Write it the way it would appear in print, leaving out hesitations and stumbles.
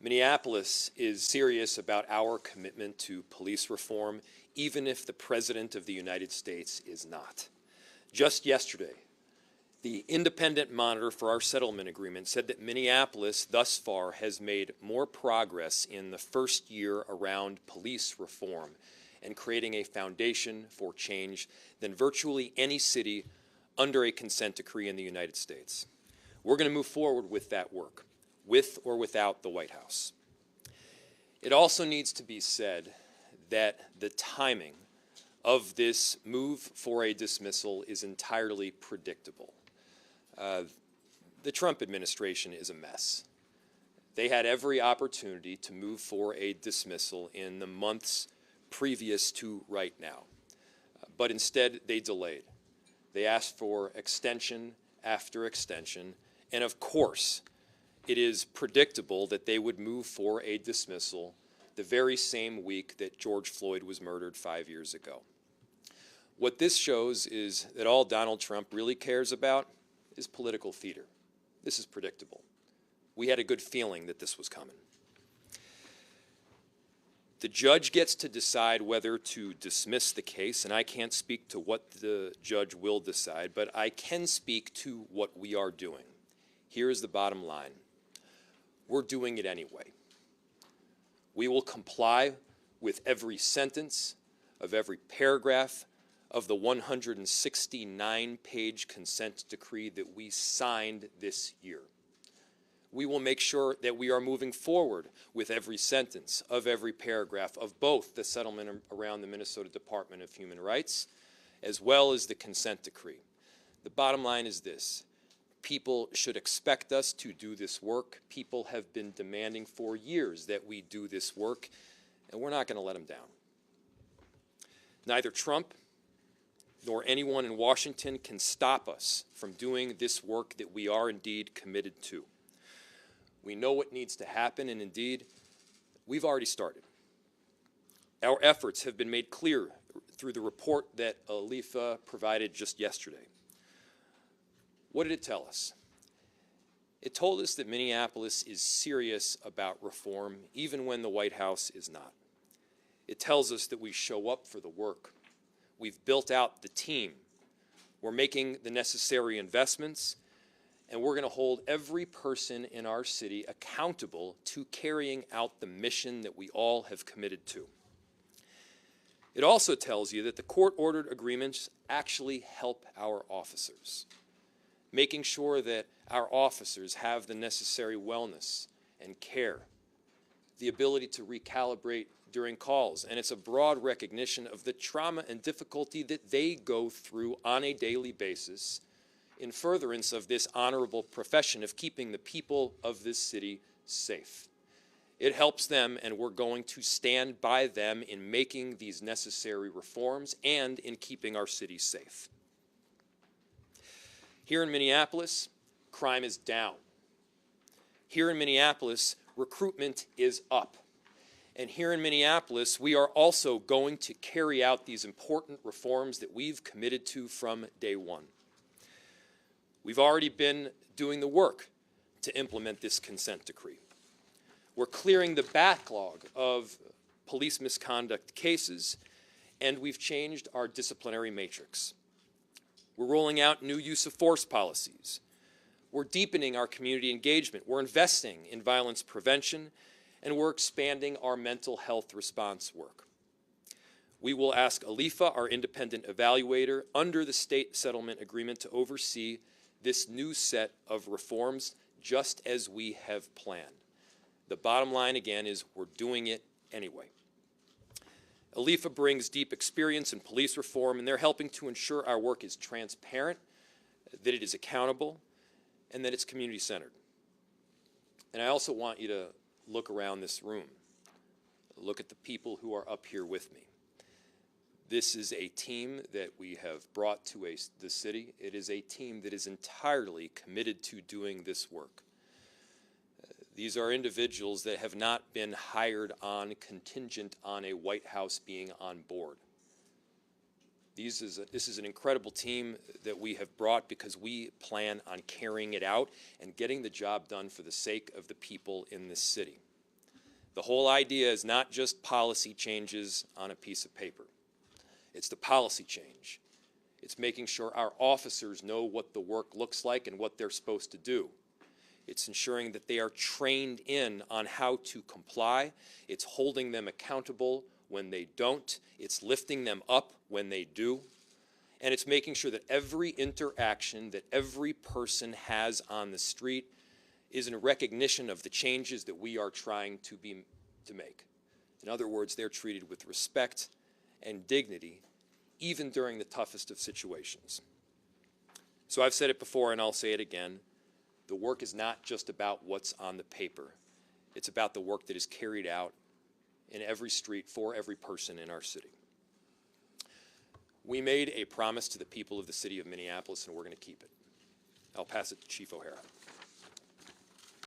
Minneapolis is serious about our commitment to police reform, even if the President of the United States is not. Just yesterday, the independent monitor for our settlement agreement said that Minneapolis thus far has made more progress in the first year around police reform and creating a foundation for change than virtually any city under a consent decree in the United States. We're going to move forward with that work, with or without the White House. It also needs to be said that the timing of this move for a dismissal is entirely predictable. The Trump administration is a mess. They had every opportunity to move for a dismissal in the months previous to right now, but instead they delayed. They asked for extension after extension, and of course, it is predictable that they would move for a dismissal the very same week that George Floyd was murdered 5 years ago. What this shows is that all Donald Trump really cares about is political theater. This is predictable. We had a good feeling that this was coming. The judge gets to decide whether to dismiss the case, and I can't speak to what the judge will decide, but I can speak to what we are doing. Here is the bottom line. We're doing it anyway. We will comply with every sentence of every paragraph of the 169-page consent decree that we signed this year. We will make sure that we are moving forward with every sentence of every paragraph of both the settlement around the Minnesota Department of Human Rights as well as the consent decree. The bottom line is this. People should expect us to do this work. People have been demanding for years that we do this work, and we're not going to let them down. Neither Trump nor anyone in Washington can stop us from doing this work that we are indeed committed to. We know what needs to happen, and indeed, we've already started. Our efforts have been made clear through the report that Alifa provided just yesterday. What did it tell us? It told us that Minneapolis is serious about reform, even when the White House is not. It tells us that we show up for the work. We've built out the team. We're making the necessary investments, and we're going to hold every person in our city accountable to carrying out the mission that we all have committed to. It also tells you that the court-ordered agreements actually help our officers, making sure that our officers have the necessary wellness and care, the ability to recalibrate during calls, and it's a broad recognition of the trauma and difficulty that they go through on a daily basis in furtherance of this honorable profession of keeping the people of this city safe. It helps them, and we're going to stand by them in making these necessary reforms and in keeping our city safe. Here in Minneapolis, crime is down. Here in Minneapolis, recruitment is up. And here in Minneapolis, we are also going to carry out these important reforms that we've committed to from day one. We've already been doing the work to implement this consent decree. We're clearing the backlog of police misconduct cases, and we've changed our disciplinary matrix. We're rolling out new use of force policies. We're deepening our community engagement. We're investing in violence prevention, and we're expanding our mental health response work. We will ask Alifa, our independent evaluator, under the state settlement agreement to oversee this new set of reforms just as we have planned. The bottom line, again, is we're doing it anyway. Alifa brings deep experience in police reform, and they're helping to ensure our work is transparent, that it is accountable, and that it's community-centered. And I also want you to look around this room. Look at the people who are up here with me. This is a team that we have brought to the city. It is a team that is entirely committed to doing this work. These are individuals that have not been hired on contingent on a White House being on board. This is an incredible team that we have brought because we plan on carrying it out and getting the job done for the sake of the people in this city. The whole idea is not just policy changes on a piece of paper. It's the policy change. It's making sure our officers know what the work looks like and what they're supposed to do. It's ensuring that they are trained in on how to comply. It's holding them accountable when they don't. It's lifting them up when they do. And it's making sure that every interaction that every person has on the street is in recognition of the changes that we are trying to make. In other words, they're treated with respect and dignity, even during the toughest of situations. So I've said it before and I'll say it again. The work is not just about what's on the paper. It's about the work that is carried out in every street for every person in our city. We made a promise to the people of the city of Minneapolis, and we're going to keep it. I'll pass it to Chief O'Hara.